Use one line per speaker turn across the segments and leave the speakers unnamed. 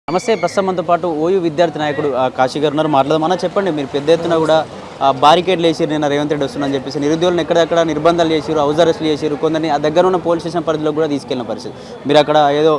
నమస్తే. ప్రస్తుతం మనతో పాటు ఓయూ విద్యార్థి నాయకుడు కాశీ గారు ఉన్నారు. మాట్లాడదామన్నా. చెప్పండి, మీరు పెద్ద ఎత్తున కూడా బారికేడ్లు వేసారు, నిన్న రేవంత్ రెడ్డి వస్తుందని చెప్పేసి నిరుద్యోగులను ఎక్కడెక్కడ నిర్బంధాలు చేసారు, హౌస్ అరెస్టులు చేసారు, కొందరిని ఆ దగ్గర ఉన్న పోలీస్ స్టేషన్ పరిధిలో కూడా తీసుకెళ్లిన పరిస్థితి. మీరు అక్కడ ఏదో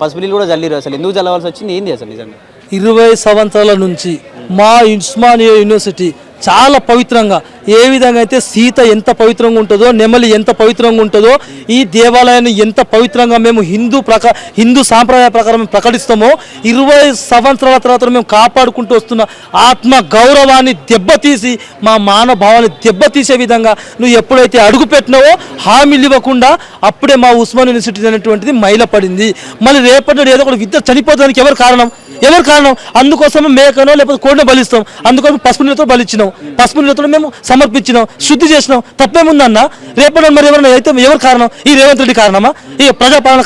పసుపులీలు కూడా జల్లిరు. అసలు ఎందుకు జల్లవలసి వచ్చింది, ఏంది అసలు నిజంగా?
20 సంవత్సరాల నుంచి మా ఉస్మానియా యూనివర్సిటీ చాలా పవిత్రంగా, ఏ విధంగా అయితే సీత ఎంత పవిత్రంగా ఉంటుందో, నెమలి ఎంత పవిత్రంగా ఉంటుందో, ఈ దేవాలయాన్ని ఎంత పవిత్రంగా మేము హిందూ సాంప్రదాయ ప్రకారం ప్రకటిస్తామో, 20 సంవత్సరాల తర్వాత మేము కాపాడుకుంటూ వస్తున్న ఆత్మ గౌరవాన్ని దెబ్బతీసి, మా మానభావాన్ని దెబ్బతీసే విధంగా నువ్వు ఎప్పుడైతే అడుగు పెట్టినావో హామీలు ఇవ్వకుండా, అప్పుడే మా ఉస్మానియా యూనివర్సిటీ అనేటువంటిది మైలపడింది. మళ్ళీ రేపటి ఏదో ఒక విద్య చనిపోతానికి ఎవరు కారణం? అందుకోసం మేకనో లేకపోతే కోడినో బలిస్తాం. అందుకోసం పసుపు నీళ్ళతో బలిచ్చినాం, పసుపు నీళ్ళతో మేము సమర్పించినాం, శుద్ధి చేసినాం. తప్పేముందన్న? రేపటి మరి ఎవరైనా అయితే ఎవరు కారణం? ఈ రేవంత్ రెడ్డి కారణమా? ఈ ప్రజాపాలన,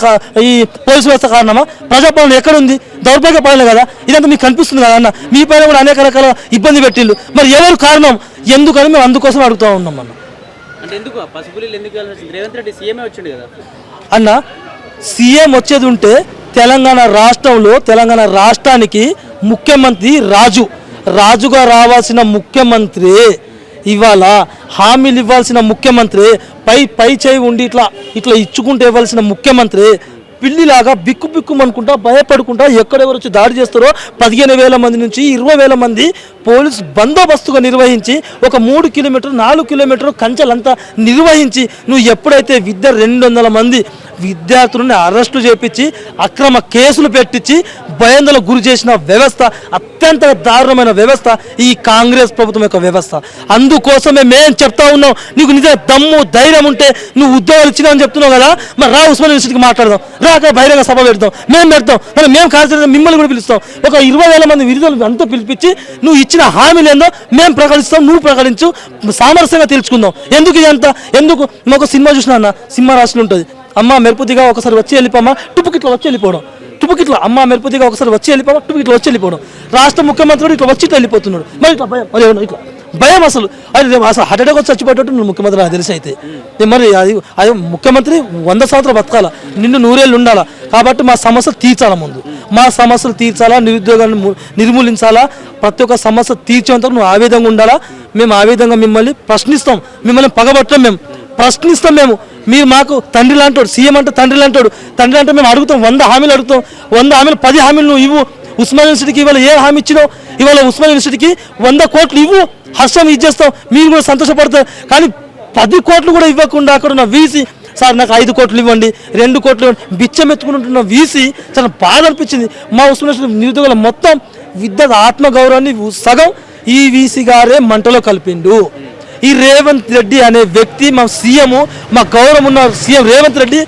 ఈ పోలీసు వ్యవస్థ కారణమా? ప్రజాపాలన ఎక్కడుంది? దౌర్భాగ్య పాలన కదా. ఇదంతా మీకు కనిపిస్తుంది కదా అన్న. మీ పైన కూడా అనేక రకాల ఇబ్బంది పెట్టిళ్ళు. మరి ఎవరు కారణం? ఎందుకని మేము అందుకోసం అడుగుతూ ఉన్నాం అన్న.
అంటే ఎందుకు పసుపులీలు ఎందుకు రేవంత్ రెడ్డి సీఎం వచ్చింది కదా
అన్న. సీఎం వచ్చేది ఉంటే తెలంగాణ రాష్ట్రానికి ముఖ్యమంత్రి రాజుగా రావాల్సిన ముఖ్యమంత్రి, ఇవాళ హామీలు ఇవ్వాల్సిన ముఖ్యమంత్రి, పై చేయి ఉండి ఇట్లా ఇచ్చుకుంటూ ఇవ్వాల్సిన ముఖ్యమంత్రి పిల్లిలాగా బిక్కుమనుకుంటా భయపడుకుంటా ఎక్కడెవరు వచ్చి దాడి చేస్తారో 15,000 మంది నుంచి 20,000 మంది పోలీసు బందోబస్తుగా నిర్వహించి, ఒక 3 కిలోమీటర్ 4 కిలోమీటర్ కంచెలంతా నిర్వహించి, నువ్వు ఎప్పుడైతే 200 మంది విద్యార్థులను అరెస్టు చేపించి అక్రమ కేసులు పెట్టించి భయాందోళనకు గురి చేసిన వ్యవస్థ, అత్యంత దారుణమైన వ్యవస్థ ఈ కాంగ్రెస్ ప్రభుత్వం యొక్క వ్యవస్థ. అందుకోసమే మేము చెప్తా ఉన్నాం, నీకు నిజ దమ్ము ధైర్యం ఉంటే నువ్వు ఉద్యోగాలు ఇచ్చినావని చెప్తున్నావు కదా, మరి రా ఉస్మానియా యూనివర్సిటీకి మాట్లాడదాం, రాక బహిరంగ సభ పెడతాం, మేము కార్యక్రమం మిమ్మల్ని కూడా పిలుస్తాం. ఒక 20,000 మంది విద్యార్థులు అంతా పిలిపించి నువ్వు ఇచ్చిన హామీలు ఏందో మేము ప్రకటిస్తాం, నువ్వు ప్రకటించు, సామరస్యంగా తెలుసుకుందాం. ఎందుకు ఇదంతా? ఎందుకు? ఒక సినిమా చూసినా అన్న, సింహరాశులు ఉంటుంది, అమ్మ మెరుపుదిగా ఒకసారి వచ్చి వెళ్ళిపోమా, టుపుకిట్లా వచ్చి వెళ్ళిపోవడం, టుపుకిట్లా అమ్మ మెరుపుదిగా ఒకసారి వచ్చి వెళ్ళిపోమా, టుపుకిట్లా వచ్చి వెళ్ళిపోవడం. రాష్ట్ర ముఖ్యమంత్రి ఇట్లా వచ్చి ఇట్లా వెళ్ళిపోతున్నాడు. మరి ఇట్లా భయం, మరి ఇట్లా భయం అసలు హార్ట్ అటాక్ వచ్చి చచ్చిపోయేటట్టు నువ్వు ముఖ్యమంత్రి నాకు తెలిసి అయితే. మరి అది ముఖ్యమంత్రి 100 సంవత్సరాలు బతకాల, నిన్ను 100 ఏళ్ళు ఉండాలా. కాబట్టి మా సమస్యలు తీర్చాలా, ముందు మా సమస్యలు తీర్చాలా, నిరుద్యోగాన్ని నిర్మూలించాలా, ప్రతి ఒక్క సమస్య తీర్చేంత నువ్వు ఆ విధంగా ఉండాలా. మేము ఆ విధంగా మిమ్మల్ని ప్రశ్నిస్తాం, మిమ్మల్ని పగబట్టం, మేము ప్రశ్నిస్తాం. మీరు మాకు తండ్రి లాంటోడు, సీఎం అంటే తండ్రి లాంటోడు. తండ్రి అంటే మేము అడుగుతాం, 100 హామీలు అడుగుతాం. 100 హామీలు 10 హామీలు నువ్వు ఇవ్వు. ఉస్మానియా యూనివర్సిటీకి ఇవాళ ఏ హామీ ఇచ్చినావు? ఇవాళ ఉస్మానియా యూనివర్సిటీకి 100 కోట్లు ఇవ్వు, హర్షం ఇచ్చేస్తాం, మీరు కూడా సంతోషపడతారు. కానీ 10 కోట్లు కూడా ఇవ్వకుండా అక్కడ ఉన్న వీసీ, సార్ నాకు 5 కోట్లు ఇవ్వండి, 2 కోట్లు ఇవ్వండి, బిచ్చం ఎత్తుకుంటున్న వీసీ చాలా బాధ అనిపించింది. మా ఉస్మానియా నిరుద్యోగుల మొత్తం విద్యార్థి ఆత్మగౌరవాన్ని సగం ఈ వీసీ గారే మంటలో కలిపిండు. ఈ రేవంత్ రెడ్డి అనే వ్యక్తి, మా సీఎం, మా గౌరవం ఉన్న సీఎం రేవంత్ రెడ్డి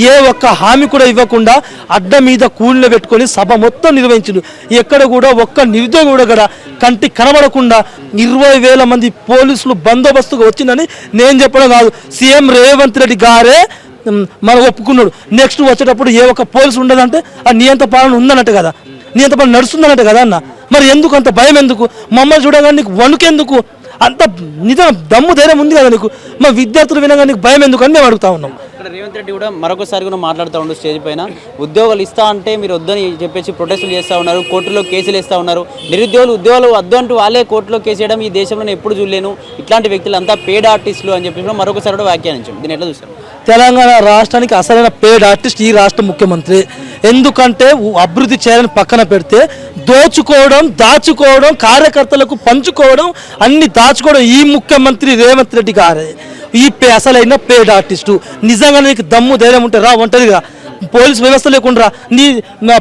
ఏ ఒక్క హామీ కూడా ఇవ్వకుండా అడ్డ మీద కూలీలు పెట్టుకొని సభ మొత్తం నిర్వహించిండు. ఎక్కడ కూడా ఒక్క నిరుద్యోగి కూడా కంటి కనబడకుండా 20,000 మంది పోలీసులు బందోబస్తుగా వచ్చిందని నేను చెప్పడం కాదు, సీఎం రేవంత్ రెడ్డి గారే మనం ఒప్పుకున్నాడు. నెక్స్ట్ వచ్చేటప్పుడు ఏ ఒక్క పోలీసు ఉండదంటే ఆ నియంత్రణ పాలన ఉందన్నట్టు కదా, నియంత్రణ పాలన నడుస్తుందన్నట్టు కదా అన్న. మరి ఎందుకు అంత భయం? ఎందుకు? మమ్మల్ని చూడగానే నీకు వణుకెందుకు? అంత నిజం దమ్ము ధైర్యం ఉంది కదా నీకు? మా విద్యార్థులు వినగా నీకు భయం ఎందుకు అని మేము అడుగుతా ఉన్నాం.
ఇక్కడ రేవంత్ రెడ్డి కూడా మరొకసారి కూడా మాట్లాడుతూ ఉండు స్టేజ్ పైన, ఉద్యోగాలు ఇస్తా అంటే మీరు వద్దని చెప్పేసి ప్రొటెస్టులు చేస్తూ ఉన్నారు, కోర్టులో కేసులు వేస్తూ ఉన్నారు. ఉద్యోగాలు వద్దు అంటూ వాళ్ళే కోర్టులో కేసు వేయడం ఈ దేశంలో నేను ఎప్పుడు చూడలేను, ఇట్లాంటి వ్యక్తులు అంతా పేడ్ ఆర్టిస్టులు అని చెప్పి మరొకసారి కూడా వ్యాఖ్యానించాం. దీన్ని ఎట్లా చూస్తారు?
తెలంగాణ రాష్ట్రానికి అసలైన పేడ్ ఆర్టిస్ట్ ఈ రాష్ట్ర ముఖ్యమంత్రి. ఎందుకంటే అభివృద్ధి చేయాలని పక్కన పెడితే దోచుకోవడం, దాచుకోవడం, కార్యకర్తలకు పంచుకోవడం, అన్ని దాచుకోవడం ఈ ముఖ్యమంత్రి రేవంత్ రెడ్డి గారే ఈ అసలైన పేడ్ ఆర్టిస్టు. నిజంగా నీకు దమ్ము ధైర్యం ఉంటే రా, ఒంటరిగా పోలీస్ వ్యవస్థ లేకుండా, నీ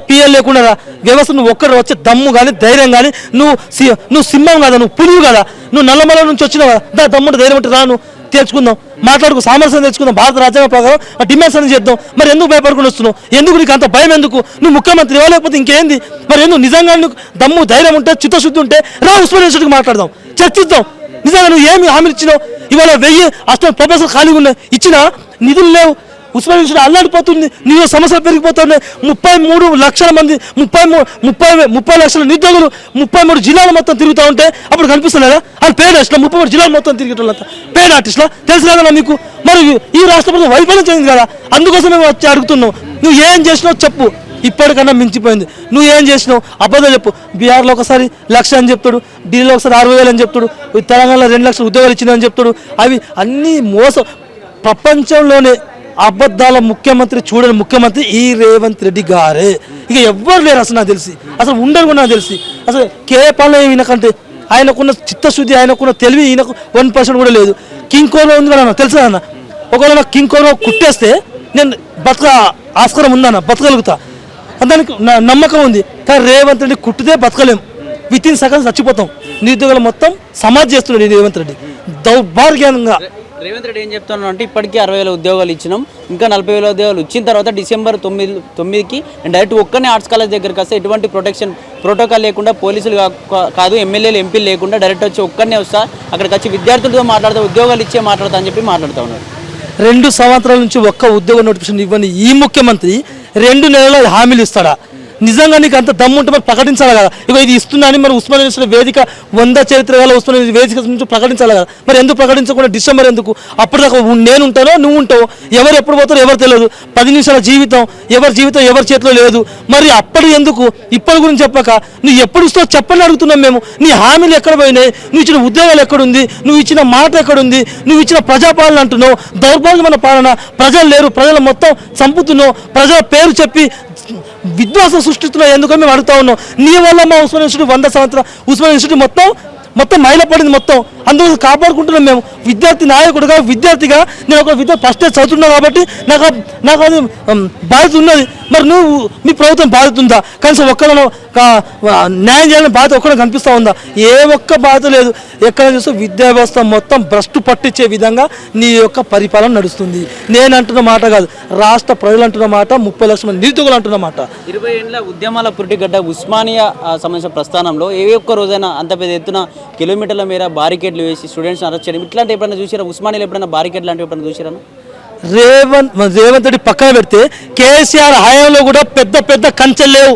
పిఎల్ లేకుండా వ్యవస్థ నువ్వు ఒక్కడు వచ్చే దమ్ము కానీ ధైర్యం కానీ, నువ్వు సింహం కదా, నువ్వు పులువు కదా, నువ్వు నల్లమల నుంచి వచ్చినావు కదా, దమ్ముంటే ధైర్యం ఉంటే రా, నువ్వు తెచ్చుకుందాం, మాట్లాడుకో, సామరస్యం తెచ్చుకుందాం, భారత రాజ్యాంగ ప్రకారం డిమాండ్స్ అని చేద్దాం. మరి ఎందుకు భయపడుకుని వస్తున్నావు? ఎందుకు నీకు అంత భయం? ఎందుకు? నువ్వు ముఖ్యమంత్రి లేకపోతే ఇంకేంది? మరి ఎందుకు? నిజంగా నీకు దమ్ము ధైర్యం ఉంటే, చిత్తశుద్ధి ఉంటే రా, ఉస్మానియా యూనివర్సిటీకి మాట్లాడదాం, చర్చిద్దాం. నిజంగా నువ్వు ఏమి హామీలు ఇచ్చినావు? ఇవాళ 1000 ప్రొఫెసర్ ఖాళీగా ఉన్నాయి, ఇచ్చినా నిధులు లేవు. ఉస్మానియా యూనివర్సిటీ అల్లాడిపోతుంది, నిరుద్యోగ సమస్యలు పెరిగిపోతున్నాయి. 33 లక్షల మంది 30 లక్షల నిరుద్యోగులు 33 జిల్లాలు మొత్తం తిరుగుతూ ఉంటే అప్పుడు కనిపిస్తలేదా? అది పేడ్ ఆర్టిస్టులా? 33 జిల్లాలు మొత్తం తిరిగేటోళ్ళంతా పేడ్ ఆర్టిస్టులా? తెలుసు కదా మీకు. మరి ఈ రాష్ట్ర ప్రభుత్వం వైఫల్యం చెందింది కదా, అందుకోసం మేము వచ్చి అడుగుతున్నావు. నువ్వు ఏం చేసినావు చెప్పు. ఇప్పటికన్నా మించిపోయింది. నువ్వు ఏం చేసినావు అబద్ధం చెప్పు. బీహార్లో ఒకసారి 1,00,000 అని చెప్తాడు, ఢిల్లీలో ఒకసారి 60,000 అని చెప్తాడు, తెలంగాణలో 2 లక్షల ఉద్యోగాలు ఇచ్చినాయని చెప్తాడు. అవి అన్నీ మోసం. ప్రపంచంలోనే అబద్ధాల ముఖ్యమంత్రి చూడని ముఖ్యమంత్రి ఈ రేవంత్ రెడ్డి గారే. ఇక ఎవ్వరు లేరు అసలు నాకు తెలిసి, అసలు ఉండరు కూడా నాకు తెలిసి. అసలు కేపాలన ఈయనకంటే ఆయనకున్న చిత్తశుద్ధి, ఆయనకున్న తెలివి ఈయనకు 1% కూడా లేదు. కింగ్ కోబ్రా ఉంది కదా తెలుసా అన్న, ఒకవేళ నాకు కింగ్ కోబ్రా కుట్టేస్తే నేను ఆస్కారం ఉందన్న, బతకగలుగుతా, దానికి నమ్మకం ఉంది. కానీ రేవంత్ రెడ్డి కుట్టితే బతకలేం, వితిన్ సెకండ్స్ చచ్చిపోతాం. నిరుద్యోగులు మొత్తం సమాజ్ చేస్తున్నాడు రేవంత్ రెడ్డి దౌర్భాగ్యంగా.
రేవంత్ రెడ్డి ఏం చెప్తున్నాను అంటే ఇప్పటికీ 60,000 ఉద్యోగాలు ఇచ్చినాం, ఇంకా 40,000 ఉద్యోగాలు ఇచ్చిన తర్వాత డిసెంబర్ 9కి డైరెక్ట్ ఒక్కనే ఆర్ట్స్ కాలేజ్ దగ్గరికి వస్తే ఎటువంటి ప్రోటోకాల్ లేకుండా పోలీసులు కాదు ఎమ్మెల్యేలు ఎంపీలు లేకుండా డైరెక్ట్ వచ్చి ఒక్కనే వస్తా, అక్కడికి వచ్చి విద్యార్థులతో మాట్లాడతా, ఉద్యోగాలు ఇచ్చే మాట్లాడతా అని చెప్పి మాట్లాడుతూ ఉన్నారు.
2 సంవత్సరాల నుంచి ఒక్క ఉద్యోగ నోటిఫికేషన్ ఇవ్వని ఈ ముఖ్యమంత్రి 2 నెలల హామీలు ఇస్తాడా? నిజంగా నీకు అంత దమ్ము ఉంటే మరి ప్రకటించాలి కదా. ఇక ఇది ఇస్తున్నా అని మరి ఉస్మానియా యూనివర్సిటీ వేదిక 100 చరిత్ర గల ఉస్మానియా వేదిక నుంచి ప్రకటించాలి కదా. మరి ఎందుకు ప్రకటించకుండా డిసెంబర్ ఎందుకు? అప్పటిదాకా నేను ఉంటానో నువ్వు ఉంటావు, ఎవరు ఎప్పుడు పోతారో ఎవరు తెలియదు. 10 నిమిషాల జీవితం ఎవరి చేతిలో లేదు. మరి అప్పటి ఎందుకు? ఇప్పటి గురించి చెప్పక నువ్వు ఎప్పుడు ఇస్తావు చెప్పని అడుగుతున్నాం మేము. నీ హామీలు ఎక్కడ పోయినాయి? నువ్వు ఇచ్చిన ఉద్యోగాలు ఎక్కడుంది? నువ్వు ఇచ్చిన మాట ఎక్కడుంది? నువ్వు ఇచ్చిన ప్రజాపాలన అంటున్నావు, దౌర్భాగ్యమైన పాలన. ప్రజలు లేరు, ప్రజలు మొత్తం చంపుతున్నావు, ప్రజల పేరు చెప్పి విధ్వంసం సృష్టిస్తున్నావు. ఎందుకో మేము అడుగుతా ఉన్నాం. నీ వల్ల మా ఉస్మానియా యూనివర్సిటీ 100 సంవత్సరాలు ఉస్మానియా యూనివర్సిటీ మొత్తం మైల పడింది. మొత్తం అందుకు కాపాడుకుంటున్నాం మేము. విద్యార్థి నాయకుడుగా, విద్యార్థిగా నేను ఒక ఫస్ట్ ఇయర్ చదువుతున్నాను కాబట్టి నాకు అది బాధ్యత ఉన్నది. మరి నువ్వు మీ ప్రభుత్వం బాధ్యత ఉందా? కనీసం ఒక్కడనో న్యాయం చేయాలని బాధ్యత ఒక్కడ కనిపిస్తూ ఉందా? ఏ ఒక్క బాధ్యత లేదు. ఎక్కడ చూస్తే విద్యా వ్యవస్థ మొత్తం భ్రష్టు పట్టించే విధంగా నీ యొక్క పరిపాలన నడుస్తుంది. నేను అంటున్న మాట కాదు, రాష్ట్ర ప్రజలు అంటున్న మాట, 30 లక్షల మంది నిరుద్యోగులు అంటున్న మాట.
20 ఏళ్ల ఉద్యమాల పురిటిగడ్డ ఉస్మానియా సంబంధించిన ప్రస్థానంలో ఏ ఒక్క రోజైనా అంత పెద్ద ఎత్తున కిలోమీటర్ల మేర బారికేడ్లు వేసి స్టూడెంట్స్ అరెస్ట్ చేయడం ఇట్లాంటి ఎప్పుడైనా చూసారా? ఉస్మానియాలో ఎప్పుడైనా బారికేడ్ లాంటివి ఎప్పుడైనా చూసారా?
రేవంత్ రెడ్డి పక్కన పెడితే కేసీఆర్ హయాంలో కూడా పెద్ద కంచెలు లేవు.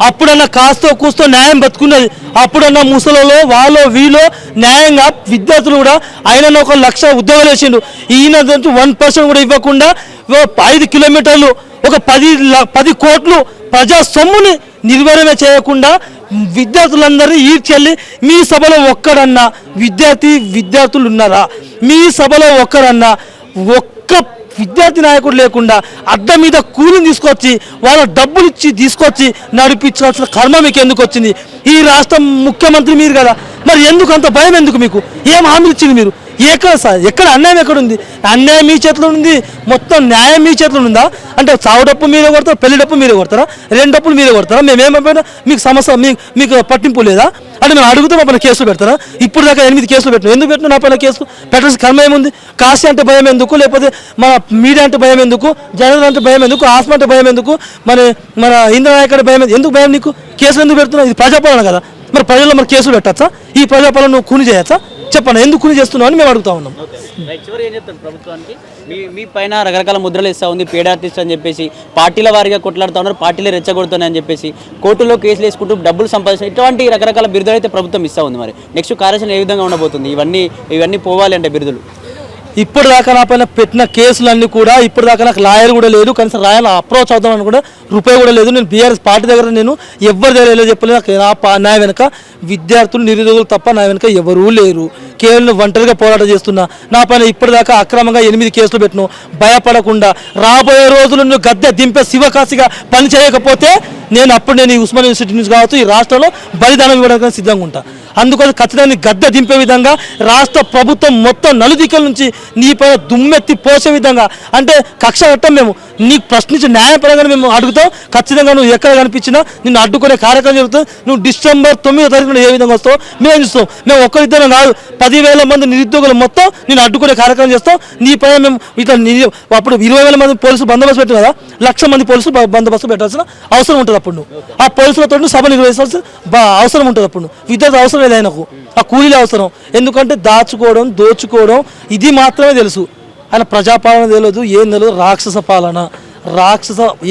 అప్పుడన్నా కాస్తో కూస్తో న్యాయం బతుకున్నది. అప్పుడన్నా ముసలలో వాళ్ళో వీలో న్యాయంగా విద్యార్థులు కూడా ఆయన 1 లక్ష ఉద్యోగాలు వేసిండు. ఈయన 1% కూడా ఇవ్వకుండా 5 కిలోమీటర్లు ఒక 10 కోట్లు ప్రజా సొమ్ముని నిర్వహణ చేయకుండా విద్యార్థులందరూ ఈడ్చెళ్ళి మీ సభలో ఒక్కడన్నా విద్యార్థులు ఉన్నారా? మీ సభలో ఒక్క విద్యార్థి నాయకుడు లేకుండా అడ్డ మీద కూలిని తీసుకొచ్చి వాళ్ళ డబ్బులు ఇచ్చి తీసుకొచ్చి నడిపించాల్సిన కర్మ మీకు ఎందుకు వచ్చింది? ఈ రాష్ట్ర ముఖ్యమంత్రి మీరు కదా, మరి ఎందుకు అంత భయం? ఎందుకు మీకు ఏం హామీలు ఇచ్చింది మీరు? ఎక్కడ అన్యాయం ఎక్కడుంది? అన్యాయం మీ చేతిలో ఉంది, మొత్తం న్యాయం మీ చేతిలో ఉందా? అంటే చావు డప్పు మీరే కొడతారా, పెళ్లి డప్పు మీరే కొడతారా, 2 డప్పులు మీరే కొడతారా? మేమేమైనా మీకు సమస్య మీకు పట్టింపు లేదా? అంటే మేము అడుగుతాం మా పైన కేసులు పెడతారా? ఇప్పుడు దాకా 8 కేసులు పెట్టినా, ఎందుకు పెట్టినా నా పైన కేసు పెట్టాల్సిన కర్మ ఏముంది? కాశీ అంటే భయం ఎందుకు? లేకపోతే మన మీడియా అంటే భయం ఎందుకు? జనరల్ అంటే భయం ఎందుకు? ఆస్మా అంటే భయం ఎందుకు? మన ఇంద్రనాయక్ అంటే భయం ఎందుకు? భయం నీకు? కేసులు ఎందుకు పెడుతున్నావు? ఇది ప్రజాపాలన కదా. మరి ప్రజల్లో మరి కేసులు పెట్టచ్చా? ఈ ప్రజాపాలన నువ్వు కూని చేయచ్చా? చెప్పండి, ఎందుకు కూని చేస్తున్నావు అని మేము అడుగుతా ఉన్నాం.
చివరి ఏం చెప్తాను ప్రభుత్వానికి? మీ పైన రకరకాల ముద్రలు ఇస్తూ ఉంది, పేడ్ ఆర్టిస్ట్ అని చెప్పేసి పార్టీల వారిగా కొట్లాడుతూ ఉన్నారు, పార్టీలే రెచ్చగొడుతున్నాయి అని చెప్పేసి కోర్టులో కేసులు వేసుకుంటూ డబ్బులు సంపాదించిన ఇటువంటి రకరకాల బిరుదులు అయితే ప్రభుత్వం ఇస్తూ ఉంది. మరి నెక్స్ట్ కార్యాచరణ ఏ విధంగా ఉండబోతుంది? ఇవన్నీ పోవాలి అంటే బిరుదులు
ఇప్పుడు దాకా నా పైన పెట్టిన కేసులన్నీ కూడా ఇప్పుడు దాకా నాకు లాయర్ కూడా లేదు, కనీసం రాయాలి అప్రోచ్ అవుతామని కూడా రూపాయి కూడా లేదు. నేను బీఆర్ఎస్ పార్టీ దగ్గర నేను ఎవరి దగ్గర చెప్పలేదు. నా వెనక విద్యార్థులు నిరుద్యోగులు తప్ప నా వెనక ఎవరూ లేరు. కేవలం ఒంటరిగా పోరాటం చేస్తున్నా. నా పైన ఇప్పటిదాకా అక్రమంగా 8 కేసులు పెట్టినావు. భయపడకుండా రాబోయే రోజులు నువ్వు గద్దె దింపే శివకాశిగా పని చేయకపోతే నేను ఈ ఉస్మానియా యూనివర్సిటీ నుంచి కావచ్చు ఈ రాష్ట్రంలో బలిదానం ఇవ్వడానికి సిద్ధంగా ఉంటా. అందుకోసం ఖచ్చితంగా గద్దె దింపే విధంగా రాష్ట్ర ప్రభుత్వం మొత్తం నలుదిక్కల నుంచి నీపైన దుమ్మెత్తి పోసే విధంగా, అంటే కక్ష కట్టం మేము నీకు ప్రశ్నించి న్యాయపరంగా మేము అడుగుతాం. ఖచ్చితంగా నువ్వు ఎక్కడ కనిపించినా నిన్ను అడ్డుకునే కార్యక్రమం జరుగుతుంది. నువ్వు డిసెంబర్ 9వ తారీఖున ఏ విధంగా వస్తావు మేము చూస్తాం. మేము ఒక్కరిద్దరం కాదు, 10,000 మంది నిరుద్యోగులు మొత్తం నేను అడ్డుకునే కార్యక్రమం చేస్తాం. నీ పైన మేము ఇట్లా అప్పుడు 20,000 మంది పోలీసులు బందోబస్తు పెట్టారు కదా, 1,00,000 మంది పోలీసులు బందోబస్తు పెట్టాల్సిన అవసరం ఉంటుంది. అప్పుడు నువ్వు ఆ పోలీసులతో సభ నిర్వహించాల్సిన అవసరం ఉంటుంది. అప్పుడు విద్యార్థి అవసరం లేదు, ఆయనకు ఆ కూలీలు అవసరం. ఎందుకంటే దాచుకోవడం దోచుకోవడం ఇది మాత్రమే తెలుసు. ఆయన ప్రజాపాలన తెలియదు, ఏం తెలియదు, రాక్షస పాలన.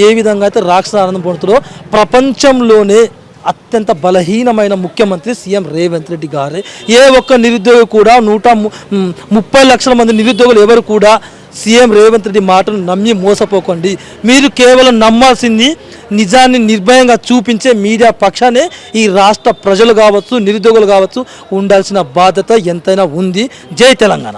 ఏ విధంగా అయితే రాక్షస ఆనందం పొందుతారో ప్రపంచంలోనే అత్యంత బలహీనమైన ముఖ్యమంత్రి సీఎం రేవంత్ రెడ్డి గారే. ఏ ఒక్క నిరుద్యోగి కూడా 130 లక్షల మంది నిరుద్యోగులు ఎవరు కూడా సీఎం రేవంత్ రెడ్డి మాటను నమ్మి మోసపోకండి. మీరు కేవలం నమ్మాల్సింది నిజాన్ని నిర్భయంగా చూపించే మీడియా పక్షానే ఈ రాష్ట్ర ప్రజలు కావచ్చు, నిరుద్యోగులు కావచ్చు ఉండాల్సిన బాధ్యత ఎంతైనా ఉంది. జై తెలంగాణ.